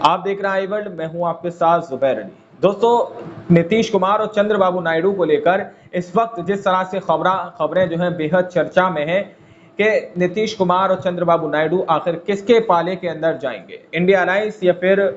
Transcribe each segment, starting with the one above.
आप देख रहे हैं आई वर्ल्ड, मैं हूं आपके साथ जुबैर अली। दोस्तों, नीतीश कुमार और चंद्रबाबू नायडू को लेकर इस वक्त जिस तरह से खबरें जो हैं बेहद चर्चा में हैं कि नीतीश कुमार और चंद्रबाबू नायडू आखिर किसके पाले के अंदर जाएंगे, इंडिया अलायंस या फिर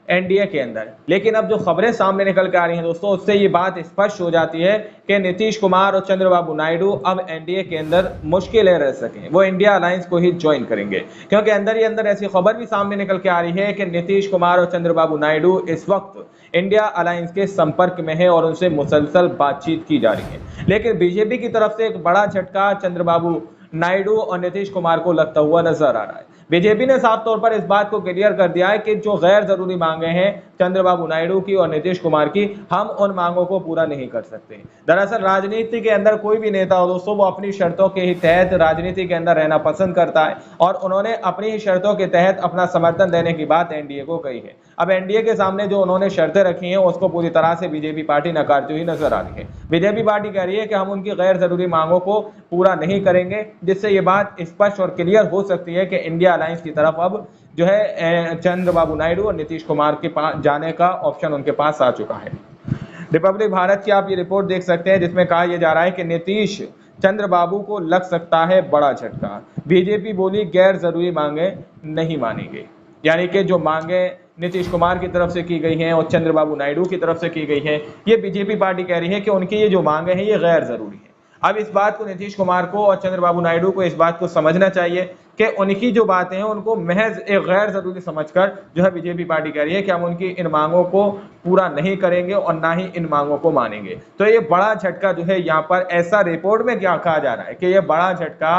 एनडीए के अंदर। लेकिन अब जो खबरें सामने निकल के आ रही हैं दोस्तों, उससे ये बात स्पष्ट हो जाती है कि नीतीश कुमार और चंद्रबाबू नायडू अब एनडीए के अंदर मुश्किलें रह सकें, वो इंडिया अलायंस को ही ज्वाइन करेंगे। क्योंकि अंदर ही अंदर ऐसी खबर भी सामने निकल के आ रही है कि नीतीश कुमार और चंद्रबाबू नायडू इस वक्त इंडिया अलायंस के संपर्क में है और उनसे मुसलसल बातचीत की जा रही है। लेकिन बीजेपी की तरफ से एक बड़ा झटका चंद्रबाबू नायडू और नीतीश कुमार को लगता हुआ नजर आ रहा है। बीजेपी ने साफ तौर पर इस बात को क्लियर कर दिया है कि जो गैर जरूरी मांगे हैं चंद्रबाबू नायडू की और नीतीश कुमार की, हम उन मांगों को पूरा नहीं कर सकते। दरअसल राजनीति के अंदर कोई भी नेता हो दोस्तों, वो अपनी शर्तों के ही तहत राजनीति के अंदर रहना पसंद करता है और उन्होंने अपनी ही शर्तों के तहत अपना समर्थन देने की बात एनडीए को कही है। अब एनडीए के सामने जो उन्होंने शर्तें रखी हैं उसको पूरी तरह से बीजेपी पार्टी नकारती हुई नजर आ रही है। बीजेपी पार्टी कह रही है कि हम उनकी गैर जरूरी मांगों को पूरा नहीं करेंगे, जिससे ये बात स्पष्ट और क्लियर हो सकती है कि इंडिया अलायंस की तरफ अब जो है चंद्रबाबू नायडू और नीतीश कुमार के पास जाने का ऑप्शन उनके पास आ चुका है। रिपब्लिक भारत की आप ये रिपोर्ट देख सकते हैं, जिसमें कहा यह जा रहा है कि नीतीश चंद्रबाबू को लग सकता है बड़ा झटका। बीजेपी बोली गैर जरूरी मांगे नहीं मानेंगे, यानी कि जो मांगे नीतीश कुमार की तरफ से की गई हैं और चंद्रबाबू नायडू की तरफ से की गई हैं, ये बीजेपी पार्टी कह रही है कि उनकी ये जो मांगे हैं ये गैर जरूरी है। अब इस बात को नीतीश कुमार को और चंद्रबाबू नायडू को इस बात को समझना चाहिए कि उनकी जो बातें हैं उनको महज एक गैर जरूरी समझकर जो है बीजेपी पार्टी कह रही है कि हम उनकी इन मांगों को पूरा नहीं करेंगे और ना ही इन मांगों को मानेंगे। तो ये बड़ा झटका जो है यहाँ पर ऐसा रिपोर्ट में क्या कहा जा रहा है कि ये बड़ा झटका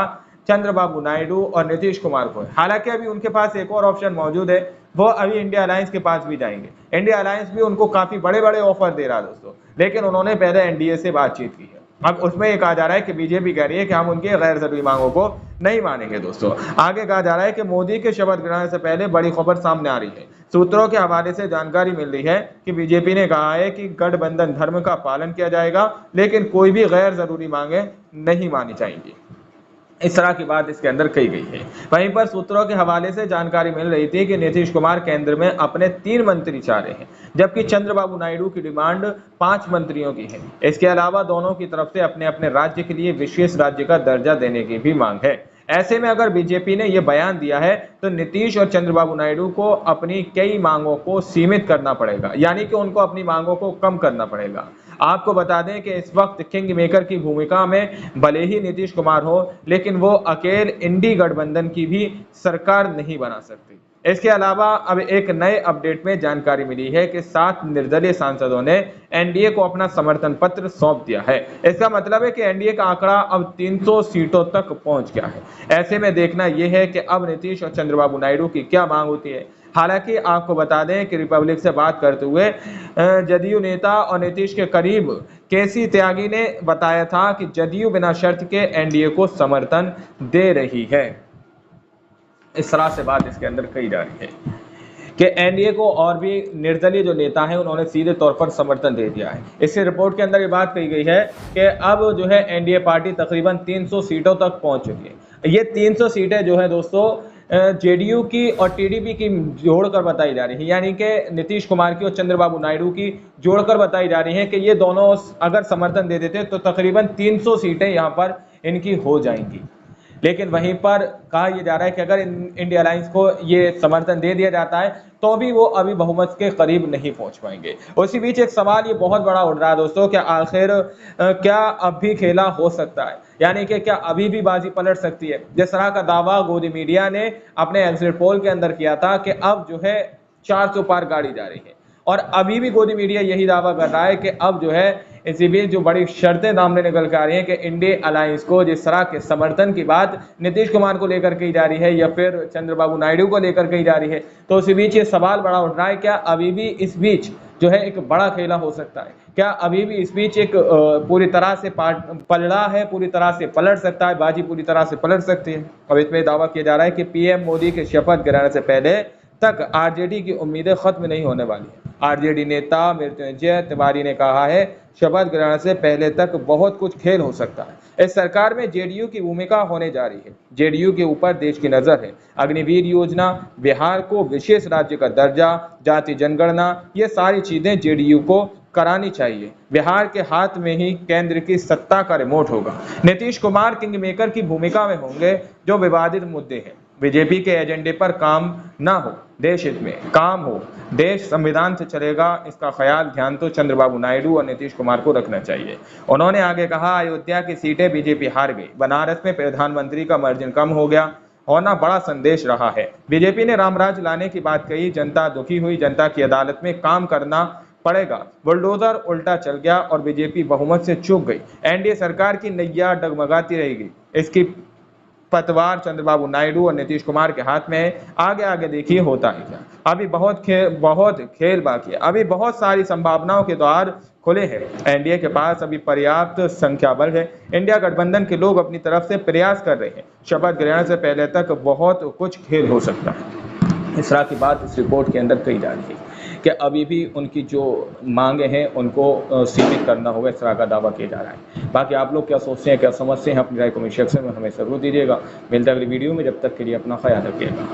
चंद्रबाबू नायडू और नीतीश कुमार को है। हालांकि अभी उनके पास एक और ऑप्शन मौजूद है, वो अभी इंडिया अलायंस के पास भी जाएंगे। इंडिया अलायंस भी उनको काफी बड़े बड़े ऑफर दे रहा है दोस्तों, लेकिन उन्होंने पहले एनडीए से बातचीत की है। अब उसमें ये कहा जा रहा है कि बीजेपी कह रही है कि हम उनकी गैर जरूरी मांगों को नहीं मानेंगे। दोस्तों, आगे कहा जा रहा है कि मोदी के शपथ ग्रहण से पहले बड़ी खबर सामने आ रही है। सूत्रों के हवाले से जानकारी मिल रही है कि बीजेपी ने कहा है कि गठबंधन धर्म का पालन किया जाएगा, लेकिन कोई भी गैर जरूरी मांगे नहीं मानी जाएंगी। इस तरह की बात इसके अंदर कही गई है। वहीं पर सूत्रों के हवाले से जानकारी मिल रही थी कि नीतीश कुमार केंद्र में अपने 3 मंत्री चाह रहे हैं, जबकि चंद्रबाबू नायडू की डिमांड 5 मंत्रियों की है। इसके अलावा दोनों की तरफ से अपने अपने राज्य के लिए विशेष राज्य का दर्जा देने की भी मांग है। ऐसे में अगर बीजेपी ने यह बयान दिया है तो नीतीश और चंद्रबाबू नायडू को अपनी कई मांगों को सीमित करना पड़ेगा, यानी कि उनको अपनी मांगों को कम करना पड़ेगा। आपको बता दें कि इस वक्त किंग मेकर की भूमिका में भले ही नीतीश कुमार हो, लेकिन वो अकेले इंडी गठबंधन की भी सरकार नहीं बना सकते। इसके अलावा अब एक नए अपडेट में जानकारी मिली है कि 7 निर्दलीय सांसदों ने एनडीए को अपना समर्थन पत्र सौंप दिया है। इसका मतलब है कि एनडीए का आंकड़ा अब 300 सीटों तक पहुंच गया है। ऐसे में देखना यह है कि अब नीतीश और चंद्रबाबू नायडू की क्या मांग होती है। हालांकि आपको बता दें कि रिपब्लिक से बात करते हुए जदयू नेता और नीतीश के करीब केसी त्यागी ने बताया था कि जदयू बिना शर्त के एनडीए को समर्थन दे रही है। इस तरह से बात इसके अंदर कही जा रही है कि एनडीए को और भी निर्दलीय जो नेता हैं उन्होंने सीधे तौर पर समर्थन दे दिया है। इससे रिपोर्ट के अंदर ये बात कही गई है कि अब जो है एनडीए पार्टी तकरीबन 300 सीटों तक पहुंच चुकी है। ये 300 सीटें जो है दोस्तों जेडीयू की और टीडीपी की जोड़कर बताई जा रही है, यानी कि नीतीश कुमार की और चंद्रबाबू नायडू की जोड़कर बताई जा रही है कि ये दोनों अगर समर्थन दे देते तो तकरीबन 300 सीटें यहाँ पर इनकी हो जाएंगी। लेकिन वहीं पर कहा यह जा रहा है कि अगर इंडिया अलायंस को ये समर्थन दे दिया जाता है तो भी वो अभी बहुमत के करीब नहीं पहुंच पाएंगे। उसी बीच एक सवाल ये बहुत बड़ा उठ रहा है दोस्तों कि आखिर क्या अब भी खेला हो सकता है, यानी कि क्या अभी भी बाजी पलट सकती है। जिस तरह का दावा गोदी मीडिया ने अपने एग्जिट पोल के अंदर किया था कि अब जो है 400 पार गाड़ी जा रही है, और अभी भी गोदी मीडिया यही दावा कर रहा है कि अब जो है इसी बीच जो बड़ी शर्तें सामने निकल कर आ रही हैं कि इंडिया अलायंस को जिस तरह के समर्थन की बात नीतीश कुमार को लेकर कही जा रही है या फिर चंद्रबाबू नायडू को लेकर कही जा रही है, तो उसी बीच ये सवाल बड़ा उठ रहा है क्या अभी भी इस बीच जो है एक बड़ा खेला हो सकता है। क्या अभी भी इस बीच एक पूरी तरह से पलड़ा है, पूरी तरह से पलट सकता है, बाजी पूरी तरह से पलट सकती है। अब इसमें दावा किया जा रहा है कि पीएम मोदी के शपथ ग्रहण से पहले तक आरजेडी की उम्मीदें खत्म नहीं होने वाली है। आरजेडी नेता मृत्युंजय तिवारी ने कहा है, शपथ ग्रहण से पहले तक बहुत कुछ खेल हो सकता है। इस सरकार में जेडीयू की भूमिका होने जा रही है। जेडीयू के ऊपर देश की नजर है। अग्निवीर योजना, बिहार को विशेष राज्य का दर्जा, जाति जनगणना, ये सारी चीजें जेडीयू को करानी चाहिए। बिहार के हाथ में ही केंद्र की सत्ता का रिमोट होगा। नीतीश कुमार किंग मेकर की भूमिका में होंगे। जो विवादित मुद्दे हैं, बीजेपी के एजेंडे पर काम ना हो, देश हित में काम हो, देश संविधान से चलेगा, इसका ख्याल ध्यान तो चंद्रबाबू नायडू और नीतीश कुमार को रखना चाहिए। उन्होंने आगे कहा, अयोध्या की सीटें बीजेपी हार गई, बनारस में प्रधानमंत्री का मार्जिन कम हो गया, होना बड़ा संदेश रहा है। बीजेपी ने रामराज लाने की बात कही, जनता दुखी हुई, जनता की अदालत में काम करना पड़ेगा। बुलडोजर उल्टा चल गया और बीजेपी बहुमत से चूक गई। एनडीए सरकार की नैया डगमगाती रहेगी। इसकी पतवार चंद्रबाबू नायडू और नीतीश कुमार के हाथ में है। आगे आगे देखिए होता है क्या। अभी बहुत खेल बाकी है। अभी बहुत सारी संभावनाओं के द्वार खुले हैं। एनडीए के पास अभी पर्याप्त संख्या बल है। इंडिया गठबंधन के लोग अपनी तरफ से प्रयास कर रहे हैं। शपथ ग्रहण से पहले तक बहुत कुछ खेल हो सकता है। इस तरह की बात इस रिपोर्ट के अंदर कही जा रही है कि अभी भी उनकी जो मांगे हैं उनको सीमित करना होगा, इस तरह का दावा किया जा रहा है। बाकी आप लोग क्या सोचते हैं, क्या समझते हैं, अपनी राय कमेंट सेक्शन में हमें जरूर दीजिएगा। मिलते हैं अगली वीडियो में, जब तक के लिए अपना ख्याल रखिएगा।